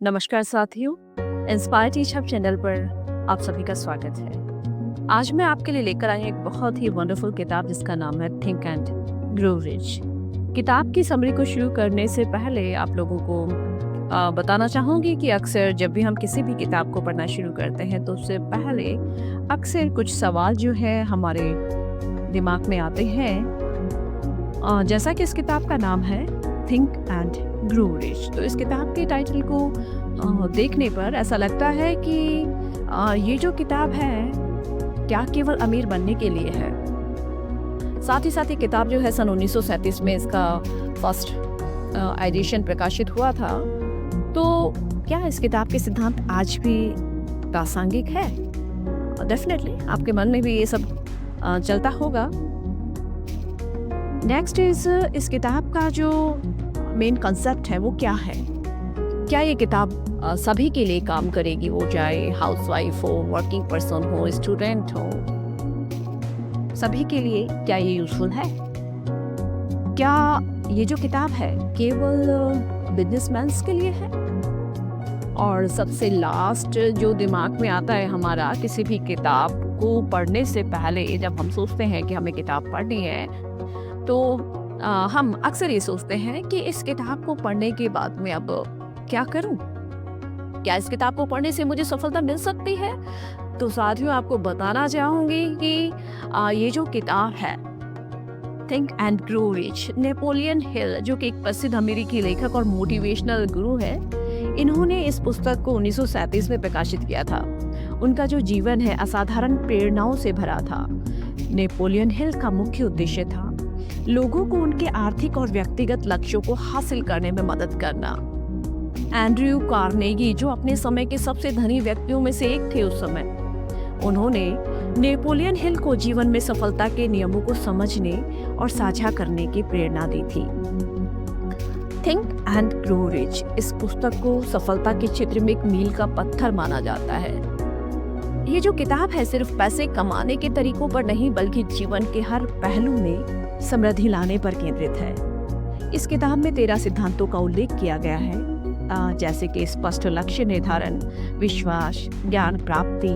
नमस्कार साथियों, inspire teach hub channel पर आप सभी का स्वागत है। आज मैं आपके लिए लेकर आई एक बहुत ही वंडरफुल किताब जिसका नाम है थिंक एंड ग्रो रिच। किताब की समरी को शुरू करने से पहले आप लोगों को बताना चाहूँगी कि अक्सर जब भी हम किसी भी किताब को पढ़ना शुरू करते हैं तो उससे पहले अक्सर कुछ सवाल जो है हमारे दिमाग में आते हैं। जैसा कि इस किताब का नाम है थिंक एंड ग्रो रिच, तो इस किताब के टाइटल को देखने पर ऐसा लगता है कि ये जो किताब है क्या केवल अमीर बनने के लिए है। साथ ही साथ ये किताब जो है सन 1937 में इसका फर्स्ट एडिशन प्रकाशित हुआ था। तो क्या इस किताब के सिद्धांत आज भी प्रासंगिक है? डेफिनेटली आपके मन में भी ये सब चलता होगा। नेक्स्ट इज इस किताब का जो मेन कंसेप्ट है वो क्या है। क्या ये किताब सभी के लिए काम करेगी, वो चाहे हाउसवाइफ हो, वर्किंग पर्सन हो, स्टूडेंट हो, सभी के लिए क्या ये यूजफुल है? क्या ये जो किताब है केवल बिजनेसमैन के लिए है? और सबसे लास्ट जो दिमाग में आता है हमारा किसी भी किताब को पढ़ने से पहले, जब हम सोचते हैं कि हमें किताब पढ़नी है तो हम अक्सर ये सोचते हैं कि इस किताब को पढ़ने के बाद मैं अब क्या करूं? क्या इस किताब को पढ़ने से मुझे सफलता मिल सकती है? तो साथियों आपको बताना चाहूंगी कि ये जो किताब है think and grow rich, Napoleon Hill जो कि एक प्रसिद्ध अमेरिकी लेखक और मोटिवेशनल गुरु है, इन्होंने इस पुस्तक को 1937 में प्रकाशित किया था। उनका जो जीवन है असाधारण प्रेरणाओं से भरा था। नेपोलियन हिल का मुख्य उद्देश्य था लोगों को उनके आर्थिक और व्यक्तिगत लक्ष्यों को हासिल करने में मदद करना। एंड्रयू कार्नेगी जो अपने समय के सबसे धनी व्यक्तियों में से एक थे उस समय, उन्होंने नेपोलियन हिल को जीवन में सफलता के नियमों को समझने और साझा करने की प्रेरणा दी थी। थिंक एंड ग्रो रिच इस पुस्तक को सफलता के क्षेत्र में एक मील का पत्थर माना जाता है। ये जो किताब है सिर्फ पैसे कमाने के तरीकों पर नहीं बल्कि जीवन के हर पहलू में समृद्धि लाने पर केंद्रित है। इस किताब में 13 सिद्धांतों का उल्लेख किया गया है, जैसे कि स्पष्ट लक्ष्य निर्धारण, विश्वास, ज्ञान प्राप्ति,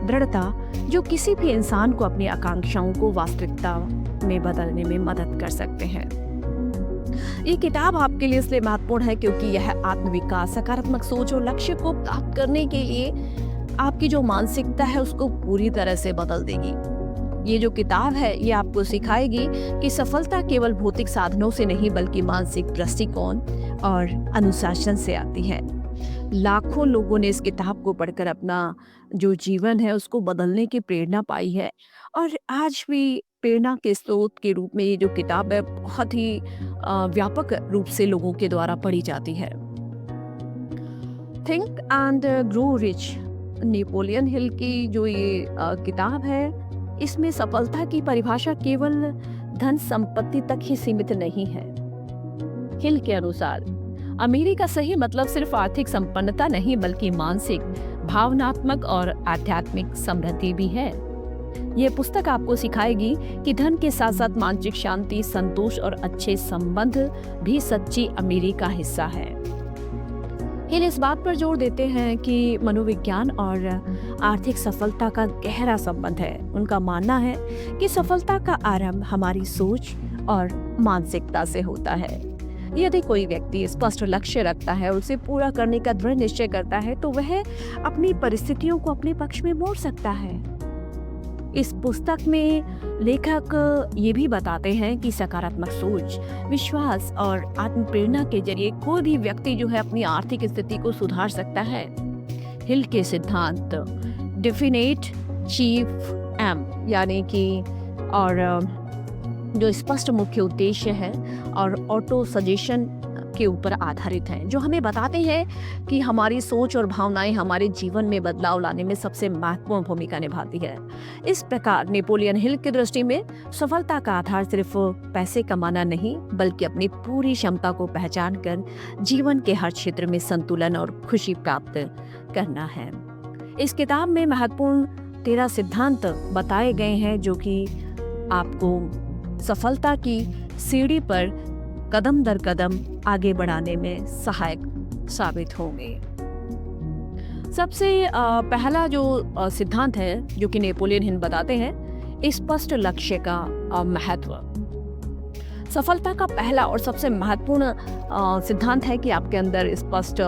दृढ़ता, जो किसी भी इंसान को अपनी आकांक्षाओं को वास्तविकता में बदलने में मदद कर सकते हैं। ये किताब आपके लिए इसलिए महत्वपूर्ण है क्योंकि यह आत्मविकास, सकारात्मक सोच और लक्ष्य को प्राप्त करने के लिए आपकी जो मानसिकता है उसको पूरी तरह से बदल देगी। ये जो किताब है ये आपको सिखाएगी कि सफलता केवल भौतिक साधनों से नहीं बल्कि मानसिक दृष्टिकोण और अनुशासन से आती है। लाखों लोगों ने इस किताब को पढ़कर अपना जो जीवन है उसको बदलने की प्रेरणा पाई है और आज भी प्रेरणा के स्रोत के रूप में ये जो किताब है बहुत ही व्यापक रूप से लोगों के द्वारा पढ़ी जाती है। Think and grow rich, Napoleon Hill की जो ये किताब है, इसमें सफलता की परिभाषा केवल धन संपत्ति तक ही सीमित नहीं है। हिल के अनुसार अमीरी का सही मतलब सिर्फ आर्थिक संपन्नता नहीं बल्कि मानसिक, भावनात्मक और आध्यात्मिक समृद्धि भी है। ये पुस्तक आपको सिखाएगी कि धन के साथ साथ मानसिक शांति, संतोष और अच्छे संबंध भी सच्ची अमीरी का हिस्सा है। हिल इस बात पर जोर देते हैं कि मनोविज्ञान और आर्थिक सफलता का गहरा संबंध है। उनका मानना है कि सफलता का आरंभ हमारी सोच और मानसिकता से होता है। यदि कोई व्यक्ति स्पष्ट लक्ष्य रखता है, उसे पूरा करने का दृढ़ निश्चय करता है, तो वह अपनी परिस्थितियों को अपने पक्ष में मोड़ सकता है। इस पुस्तक में लेखक ये भी बताते हैं कि सकारात्मक सोच, विश्वास और आत्म प्रेरणा के जरिए कोई भी व्यक्ति जो है अपनी आर्थिक स्थिति को सुधार सकता है। हिल के सिद्धांत डेफिनेट, चीफ एम यानी कि और जो स्पष्ट मुख्य उद्देश्य है और ऑटो सजेशन के ऊपर आधारित हैं, जो हमें बताते हैं कि हमारी सोच और भावनाएं हमारे जीवन में बदलाव लाने में सबसे महत्वपूर्ण भूमिका निभाती है। इस प्रकार नेपोलियन हिल की दृष्टि में सफलता का आधार सिर्फ पैसे कमाना नहीं बल्कि अपनी पूरी क्षमता को पहचान कर जीवन के हर क्षेत्र में संतुलन और खुशी प्राप्त करना है। इस किताब में महत्वपूर्ण 13 सिद्धांत बताए गए हैं जो कि आपको सफलता की सीढ़ी पर कदम दर कदम आगे बढ़ाने में सहायक साबित होंगे। सबसे पहला जो सिद्धांत है जो कि नेपोलियन हिल बताते हैं, स्पष्ट लक्ष्य का महत्व। सफलता का पहला और सबसे महत्वपूर्ण सिद्धांत है कि आपके अंदर स्पष्ट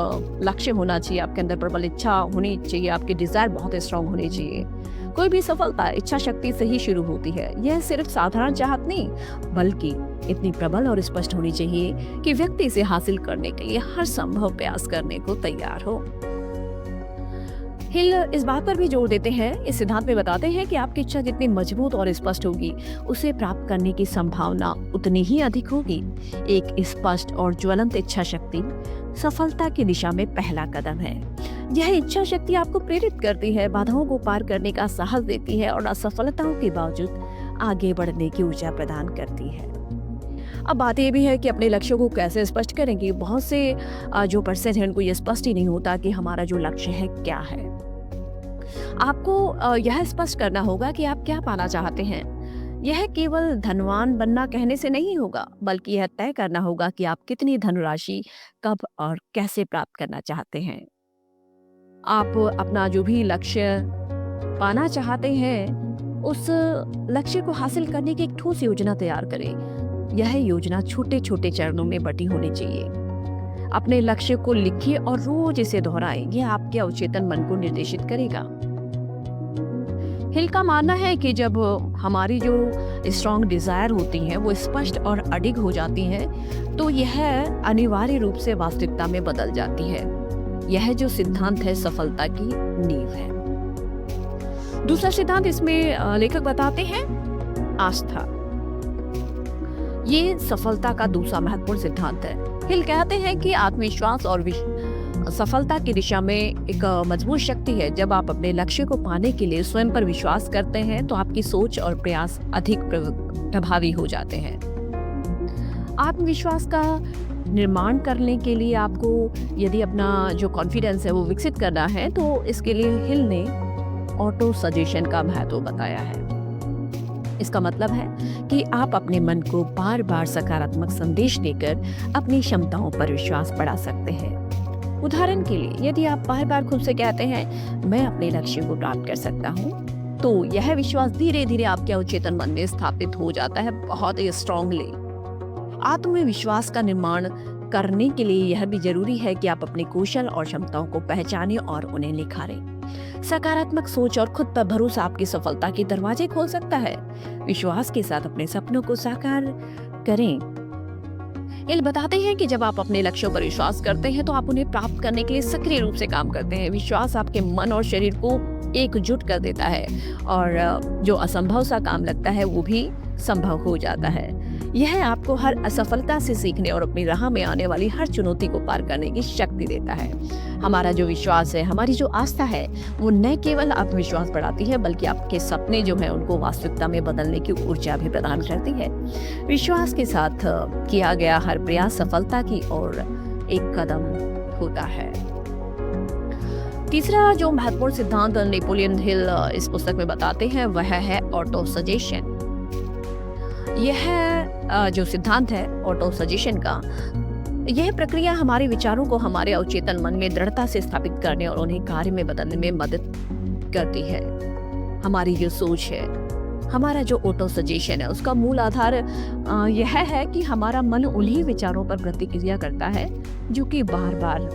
लक्ष्य होना चाहिए, आपके अंदर प्रबल इच्छा होनी चाहिए, आपकी डिजायर बहुत स्ट्रांग होनी चाहिए। कोई भी सफलता इच्छा शक्ति से ही शुरू होती है। यह सिर्फ साधारण चाहत नहीं, बल्कि इतनी प्रबल और स्पष्ट होनी चाहिए कि व्यक्ति इसे हासिल करने के लिए हर संभव प्रयास करने को तैयार हो। हिल इस बात पर भी जोर देते हैं, इस सिद्धांत में बताते हैं कि आपकी इच्छा जितनी मजबूत और स्पष्ट होगी, उसे प्राप्त करने की संभावना उतनी ही अधिक होगी। एक स्पष्ट और ज्वलंत इच्छा शक्ति सफलता की दिशा में पहला कदम है। यह इच्छा शक्ति आपको प्रेरित करती है, बाधाओं को पार करने का साहस देती है और असफलताओं के बावजूद आगे बढ़ने की ऊर्जा प्रदान करती है। अब बात यह भी है कि अपने लक्ष्यों को कैसे स्पष्ट करेंगे। बहुत से जो पर्सन है उनको ये स्पष्ट ही नहीं होता कि हमारा जो लक्ष्य है क्या है। आपको यह स्पष्ट करना होगा कि आप क्या पाना चाहते हैं। यह केवल धनवान बनना कहने से नहीं होगा, बल्कि यह तय करना होगा कि आप कितनी धनराशि कब और कैसे प्राप्त करना चाहते हैं। आप अपना जो भी लक्ष्य पाना चाहते हैं, उस लक्ष्य को हासिल करने की एक ठोस योजना तैयार करें। यह योजना छोटे छोटे चरणों में बटी होनी चाहिए। अपने लक्ष्य को लिखिए और रोज इसे दोहराएं। यह आपके अवचेतन मन को निर्देशित करेगा। हिल का मानना है कि जब हमारी जो स्ट्रॉन्ग डिजायर होती हैं वो स्पष्ट और अडिग हो जाती हैं, तो यह अनिवार्य रूप से वास्तविकता में बदल जाती है। यह जो सिद्धांत है सफलता की नींव है। दूसरा सिद्धांत इसमें लेखक बताते हैं आस्था। ये सफलता का दूसरा महत्वपूर्ण सिद्धांत है। हिल कहते हैं कि आत्मविश्वास और सफलता की दिशा में एक मजबूत शक्ति है। जब आप अपने लक्ष्य को पाने के लिए स्वयं पर विश्वास करते हैं, तो आपकी सोच और प्रयास अधिक प्रभावी हो जाते हैं। आत्मविश्वास का निर्माण करने के लिए आपको यदि अपना जो कॉन्फिडेंस है वो विकसित करना है, तो इसके लिए हिल ने ऑटो सजेशन का महत्व बताया है। इसका मतलब है कि आप अपने मन को बार बार सकारात्मक संदेश देकर अपनी क्षमताओं पर विश्वास बढ़ा सकते हैं। उदाहरण के लिए, यदि आप बार बार खुद से कहते हैं मैं अपने लक्ष्य को प्राप्त कर सकता हूँ, तो यह विश्वास धीरे धीरे आपके अवचेतन मन में स्थापित हो जाता है, बहुत ही स्ट्रांगली। आत्मविश्वास का निर्माण करने के लिए यह भी जरूरी है कि आप अपने कौशल और क्षमताओं को पहचानें और उन्हें निखारें। सकारात्मक सोच और खुद पर भरोसा आपकी सफलता के दरवाजे खोल सकता है। विश्वास के साथ अपने सपनों को साकार करें। हिल बताते हैं कि जब आप अपने लक्ष्यों पर विश्वास करते हैं, तो आप उन्हें प्राप्त करने के लिए सक्रिय रूप से काम करते हैं। विश्वास आपके मन और शरीर को एकजुट कर देता है और जो असंभव सा काम लगता है वो भी संभव हो जाता है। यह आपको हर असफलता से सीखने और अपनी राह में आने वाली हर चुनौती को पार करने की शक्ति देता है। हमारा जो विश्वास है, हमारी जो आस्था है, वो न केवल आत्मविश्वास बढ़ाती है, बल्कि आपके सपने जो हैं उनको वास्तविकता में बदलने की ऊर्जा भी प्रदान करती है। विश्वास के साथ किया गया हर प्रयास सफलता की ओर एक कदम होता है। तीसरा जो महत्वपूर्ण सिद्धांत नेपोलियन हिल इस पुस्तक में बताते हैं वह है ऑटो सजेशन। यह जो सिद्धांत है ऑटो सजेशन का, यह प्रक्रिया हमारे विचारों को हमारे अवचेतन मन में दृढ़ता से स्थापित करने और उन्हें कार्य में बदलने में मदद करती है। हमारी जो सोच है, हमारा जो ऑटो सजेशन है, उसका मूल आधार यह है कि हमारा मन उन्हीं विचारों पर प्रतिक्रिया करता है जो कि बार बार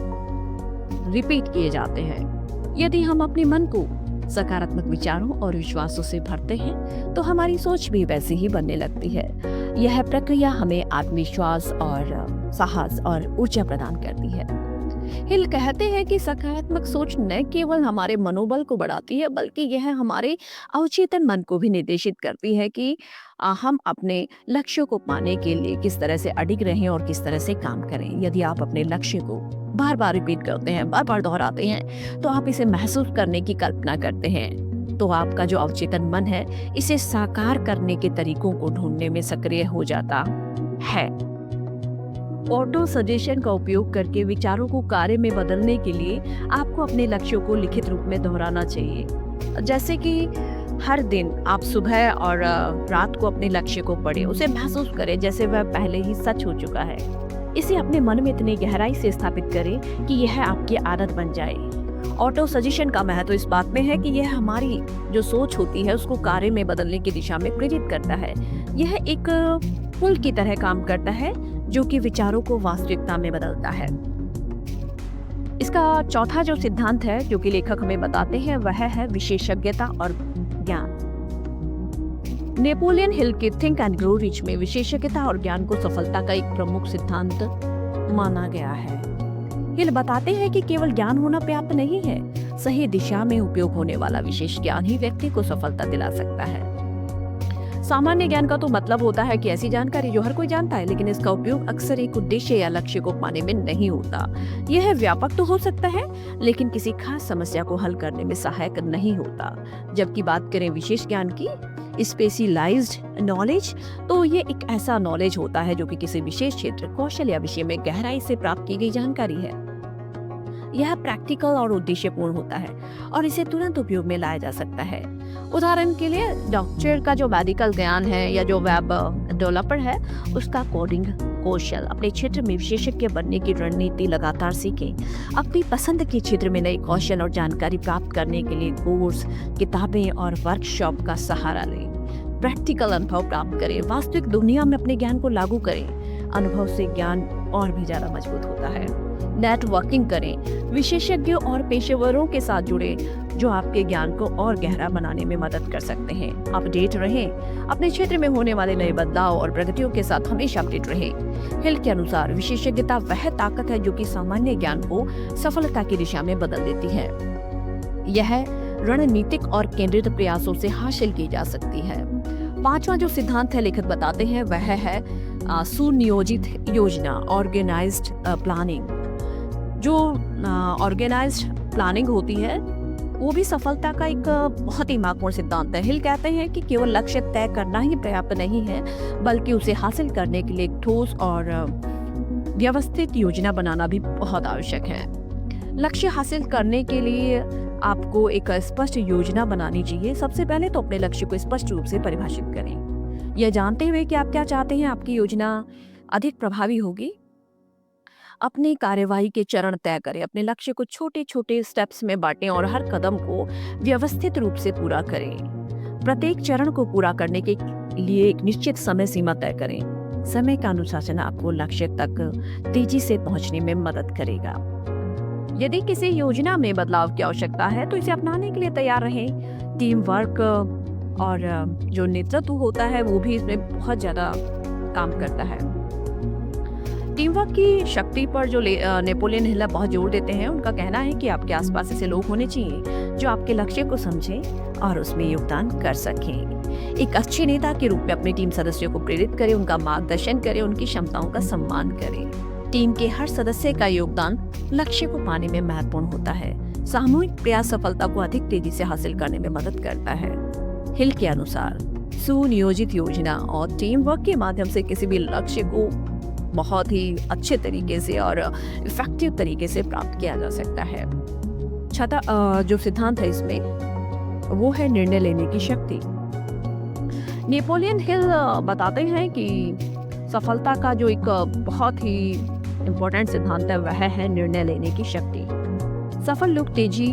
रिपीट किए जाते हैं। यदि हम अपने मन को सकारात्मक विचारों और विश्वासों से भरते हैं, तो हमारी सोच भी वैसी ही बनने लगती है। यह प्रक्रिया हमें आत्मविश्वास और साहस और ऊर्जा प्रदान करती है। हिल कहते हैं कि सकारात्मक सोच न केवल हमारे मनोबल को बढ़ाती है, बल्कि यह हमारे अवचेतन मन को भी निर्देशित करती है कि हम अपने लक्ष्यों को पाने के लिए किस तरह से अडिग रहें और किस तरह से काम करें। यदि आप अपने लक्ष्य को बार बार रिपीट करते हैं, बार बार दोहराते हैं, तो आप इसे महसूस करने की कल्पना करते हैं, तो आपका जो अवचेतन मन है इसे साकार करने के तरीकों को ढूंढने में सक्रिय हो जाता है। ऑटो सजेशन का उपयोग करके विचारों को कार्य में बदलने के लिए आपको अपने लक्ष्यों को लिखित रूप में दोहराना चाहिए। जैसे कि हर दिन आप सुबह और रात को अपने लक्ष्य को पढ़ें, उसे महसूस करें जैसे वह पहले ही सच हो चुका है। इसे अपने मन में इतनी गहराई से स्थापित करें कि यह आपकी आदत बन जाए ऑटो सजेशन का महत्व इस बात में है कि यह हमारी जो सोच होती है उसको कार्य में बदलने की दिशा में प्रेरित करता है। यह एक पुल की तरह काम करता है जो कि विचारों को वास्तविकता में बदलता है। इसका चौथा जो सिद्धांत है जो कि लेखक हमें बताते हैं वह है विशेषज्ञता और ज्ञान। नेपोलियन हिल के थिंक एंड ग्रो रिच में विशेषज्ञता और ज्ञान को सफलता का एक प्रमुख सिद्धांत माना गया है। हिल बताते हैं कि केवल ज्ञान होना पर्याप्त नहीं है, सही दिशा में उपयोग होने वाला विशेष ज्ञान ही व्यक्ति को सफलता दिला सकता है। सामान्य ज्ञान का तो मतलब होता है कि ऐसी जानकारी जो हर कोई जानता है, लेकिन इसका उपयोग अक्सर एक उद्देश्य या लक्ष्य को पाने में नहीं होता। यह व्यापक तो हो सकता है लेकिन किसी खास समस्या को हल करने में सहायक नहीं होता। जबकि बात करें विशेष ज्ञान की, स्पेशलाइज्ड नॉलेज, तो ये एक ऐसा नॉलेज होता है जो कि किसी विशेष क्षेत्र, कौशल या विषय में गहराई से प्राप्त की गई जानकारी है। यह प्रैक्टिकल और उद्देश्यपूर्ण होता है और इसे तुरंत उपयोग में लाया जा सकता है। उदाहरण के लिए डॉक्टर का जो मेडिकल ज्ञान है या जो वेब डेवलपर है उसका कोडिंग कौशल, अपने क्षेत्र में विशेषज्ञ बनने की रणनीति लगातार सीखें। अपनी पसंद के क्षेत्र में नई कौशल और जानकारी प्राप्त करने के लिए कोर्स, किताबें और वर्कशॉप का सहारा लें। प्रैक्टिकल अनुभव प्राप्त करें, वास्तविक दुनिया में अपने ज्ञान को लागू करें। अनुभव से ज्ञान और भी ज्यादा मजबूत होता है। नेटवर्किंग करें, विशेषज्ञों और पेशेवरों के साथ जुड़े जो आपके ज्ञान को और गहरा बनाने में मदद कर सकते हैं। अपडेट रहें, अपने क्षेत्र में होने वाले नए बदलाव और प्रगतियों के साथ हमेशा अपडेट रहें। हिल के अनुसार विशेषज्ञता वह ताकत है जो कि सामान्य ज्ञान को सफलता की दिशा में बदल देती है। यह रणनीतिक और केंद्रित प्रयासों से हासिल की जा सकती है। पांचवा जो सिद्धांत है लेखक बताते हैं वह है सुनियोजित योजना, ऑर्गेनाइज्ड प्लानिंग। जो ऑर्गेनाइज्ड प्लानिंग होती है वो भी सफलता का एक बहुत ही महत्वपूर्ण सिद्धांत है। हिल कहते हैं कि केवल लक्ष्य तय करना ही पर्याप्त नहीं है, बल्कि उसे हासिल करने के लिए एक ठोस और व्यवस्थित योजना बनाना भी बहुत आवश्यक है। लक्ष्य हासिल करने के लिए आपको एक स्पष्ट योजना बनानी चाहिए। सबसे पहले तो अपने लक्ष्य को स्पष्ट रूप से परिभाषित करें। यह जानते हुए कि आप क्या चाहते हैं, आपकी योजना अधिक प्रभावी होगी। अपनी कार्यवाही के चरण तय करें, अपने लक्ष्य को छोटे छोटे स्टेप्स में बांटें और हर कदम को व्यवस्थित रूप से पूरा करें। प्रत्येक चरण को पूरा करने के लिए एक निश्चित समय सीमा तय करें। समय का अनुशासन आपको लक्ष्य तक तेजी से पहुंचने में मदद करेगा। यदि किसी योजना में बदलाव की आवश्यकता है तो इसे अपनाने के लिए तैयार रहें। टीम वर्क और जो नेतृत्व होता है वो भी इसमें बहुत ज़्यादा काम करता है। टीम वर्क की शक्ति पर जो नेपोलियन हिल बहुत जोर देते हैं। उनका कहना है कि आपके आसपास ऐसे लोग होने चाहिए जो आपके लक्ष्य को समझें और उसमें योगदान कर सकें। एक अच्छे नेता के रूप में अपनी टीम सदस्यों को प्रेरित करें, उनका मार्गदर्शन करें, उनकी क्षमताओं का सम्मान करें। टीम के हर सदस्य का योगदान लक्ष्य को पाने में महत्वपूर्ण होता है। सामूहिक प्रयास सफलता को अधिक तेजी से हासिल करने में मदद करता है। हिल के अनुसार सुनियोजित योजना और टीम वर्क के माध्यम से किसी भी लक्ष्य को बहुत ही अच्छे तरीके से और इफेक्टिव तरीके से प्राप्त किया जा सकता है। छठा जो सिद्धांत है इसमें वो है निर्णय लेने की शक्ति। नेपोलियन हिल बताते हैं कि सफलता का जो एक बहुत ही इम्पोर्टेंट सिद्धांत है वह है निर्णय लेने की शक्ति। सफल लोग तेजी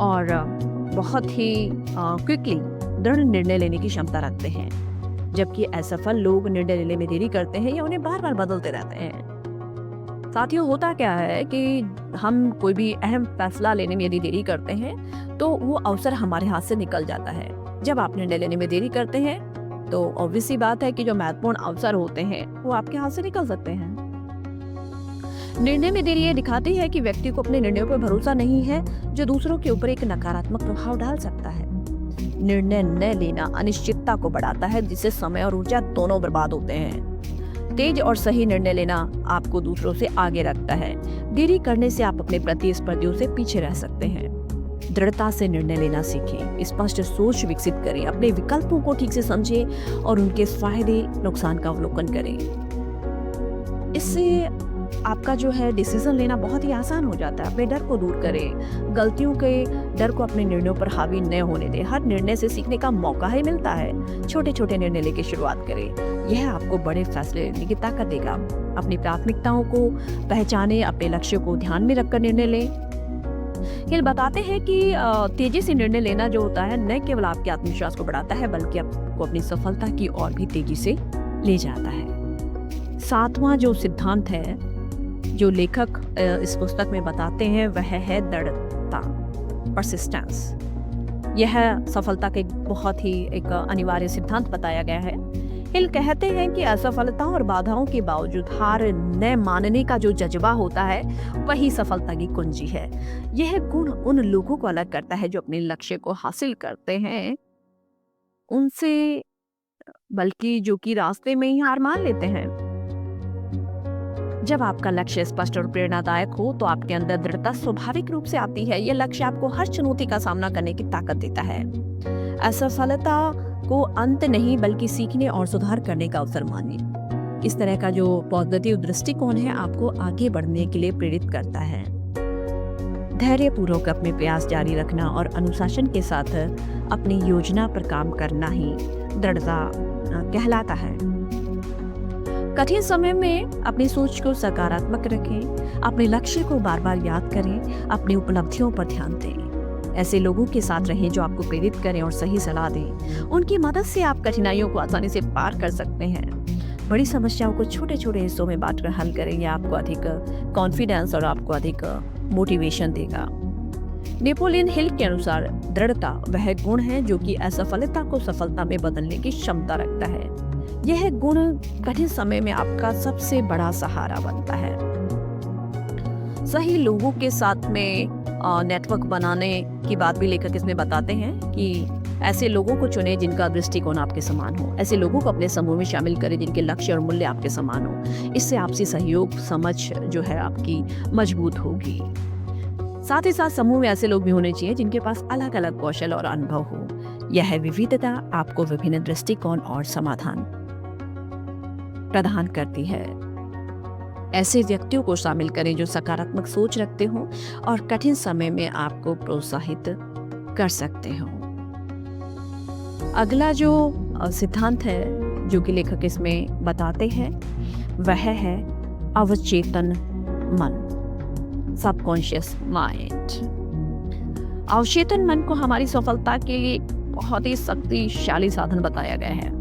और बहुत ही क्विकली दृढ़ निर्णय लेने की क्षमता रखते हैं, जबकि असफल लोग निर्णय लेने में देरी करते हैं या उन्हें बार बार बदलते रहते हैं। साथियों, होता क्या है कि हम कोई भी अहम फैसला लेने में यदि देरी करते हैं तो वो अवसर हमारे हाथ से निकल जाता है। जब आप निर्णय लेने में देरी करते हैं तो ऑब्वियस सी बात है कि जो महत्वपूर्ण अवसर होते हैं वो आपके हाथ से निकल सकते हैं। निर्णय में देरी ये दिखाती है कि व्यक्ति को अपने निर्णयों पर भरोसा नहीं है, जो दूसरों के ऊपर एक नकारात्मक प्रभाव डाल सकता है। निर्णय न लेना अनिश्चितता को बढ़ाता है, जिससे समय और ऊर्जा दोनों बर्बाद होते हैं। तेज और सही निर्णय लेना आपको दूसरों से आगे रखता है। देरी करने से आप अपने प्रतिस्पर्धियों से पीछे रह सकते हैं। दृढ़ता से निर्णय लेना सीखें, स्पष्ट सोच विकसित करें, अपने विकल्पों को ठीक से समझें और उनके फायदे नुकसान का अवलोकन करें। इससे आपका जो है डिसीजन लेना बहुत ही आसान हो जाता है। अपने डर को दूर करें, गलतियों के डर को अपने निर्णयों पर हावी न होने दें। हर निर्णय से सीखने का मौका ही मिलता है। छोटे छोटे निर्णय लेके शुरुआत करें, यह आपको बड़े फैसले लेने की ताकत देगा। अपनी प्राथमिकताओं को पहचानें, अपने लक्ष्य को ध्यान में रखकर निर्णय लें। हिल बताते हैं कि तेजी से निर्णय लेना जो होता है न केवल आपके आत्मविश्वास को बढ़ाता है बल्कि आपको अपनी सफलता की और भी तेजी से ले जाता है। सातवां जो सिद्धांत है जो लेखक इस पुस्तक में बताते हैं वह है दृढ़ता, परसिस्टेंस। यह सफलता का एक बहुत ही एक अनिवार्य सिद्धांत बताया गया है। हिल कहते हैं कि असफलता और बाधाओं के बावजूद हार न मानने का जो जज्बा होता है वही सफलता की कुंजी है। यह गुण उन लोगों को अलग करता है जो अपने लक्ष्य को हासिल करते हैं उनसे, बल्कि जो कि रास्ते में ही हार मान लेते हैं। जब आपका लक्ष्य स्पष्ट और प्रेरणादायक हो तो आपके अंदर दृढ़ता स्वाभाविक रूप से आती है। यह लक्ष्य आपको हर चुनौती का सामना करने की ताकत देता है। असफलता को अंत नहीं बल्कि सीखने और सुधार करने का अवसर मानिए। इस तरह का जो पॉजिटिव दृष्टिकोण है आपको आगे बढ़ने के लिए प्रेरित करता है। धैर्यपूर्वक अपने प्रयास जारी रखना और अनुशासन के साथ अपनी योजना पर काम करना ही दृढ़ता कहलाता है। कठिन समय में अपनी सोच को सकारात्मक रखें, अपने लक्ष्य को बार बार याद करें, अपनी उपलब्धियों पर ध्यान दें। ऐसे लोगों के साथ रहें जो आपको प्रेरित करें और सही सलाह दें। उनकी मदद से आप कठिनाइयों को आसानी से पार कर सकते हैं। बड़ी समस्याओं को छोटे छोटे हिस्सों में बांटकर हल करेंगे, आपको अधिक कॉन्फिडेंस और आपको अधिक मोटिवेशन देगा। नेपोलियन हिल के अनुसार दृढ़ता वह गुण है जो कि असफलता को सफलता में बदलने की क्षमता रखता है। यह गुण कठिन समय में आपका सबसे बड़ा सहारा बनता है। सही लोगों के साथ में नेटवर्क बनाने की बात भी लेखक इसमें बताते हैं कि ऐसे लोगों को चुनें जिनका दृष्टिकोण आपके समान हो। ऐसे लोगों को अपने समूह में शामिल करें जिनके लक्ष्य और मूल्य आपके समान हो। इससे आपसी सहयोग समझ जो है आपकी मजबूत होगी। साथ ही साथ समूह में ऐसे लोग भी होने चाहिए जिनके पास अलग अलग कौशल और अनुभव हो। यह विविधता आपको विभिन्न दृष्टिकोण और समाधान प्रदान करती है। ऐसे व्यक्तियों को शामिल करें जो सकारात्मक सोच रखते हो और कठिन समय में आपको प्रोत्साहित कर सकते हो। अगला जो सिद्धांत है जो कि लेखक इसमें बताते हैं वह है अवचेतन मन, सबकॉन्शियस माइंड। अवचेतन मन को हमारी सफलता के लिए बहुत ही शक्तिशाली साधन बताया गया है।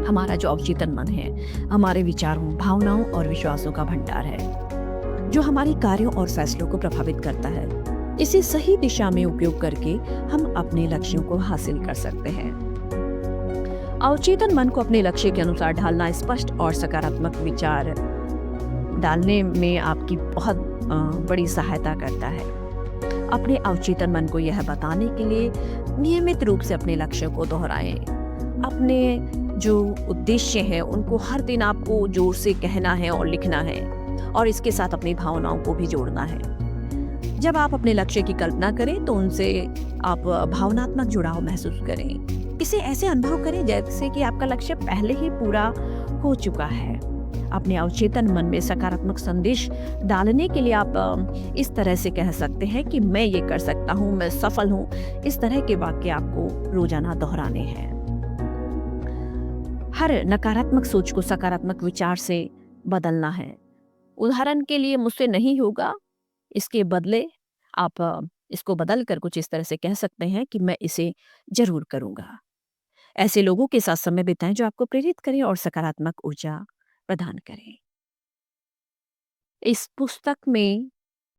हमारा जो अवचेतन मन है हमारे विचारों, भावनाओं और विश्वासों का भंडार है जो हमारी कार्यों और फैसलों को प्रभावित करता है। इसे सही दिशा में उपयोग करके हम अपने लक्ष्यों को हासिल कर सकते हैं। अवचेतन मन को अपने लक्ष्य के अनुसार ढालना, स्पष्ट और सकारात्मक विचार डालने में आपकी बहुत बड़ी सहायता करता है। अपने अवचेतन मन को यह बताने के लिए नियमित रूप से अपने लक्ष्यों को दोहराएं। अपने जो उद्देश्य है उनको हर दिन आपको जोर से कहना है और लिखना है और इसके साथ अपनी भावनाओं को भी जोड़ना है। जब आप अपने लक्ष्य की कल्पना करें तो उनसे आप भावनात्मक जुड़ाव महसूस करें। इसे ऐसे अनुभव करें जैसे कि आपका लक्ष्य पहले ही पूरा हो चुका है। अपने अवचेतन मन में सकारात्मक संदेश डालने के लिए आप इस तरह से कह सकते हैं कि मैं ये कर सकता हूँ, मैं सफल हूँ। इस तरह के वाक्य आपको रोजाना दोहराने हैं। हर नकारात्मक सोच को सकारात्मक विचार से बदलना है। उदाहरण के लिए मुझसे नहीं होगा, इसके बदले आप इसको बदल कर कुछ इस तरह से कह सकते हैं कि मैं इसे जरूर करूंगा। ऐसे लोगों के साथ समय बिताएं जो आपको प्रेरित करें और सकारात्मक ऊर्जा प्रदान करें। इस पुस्तक में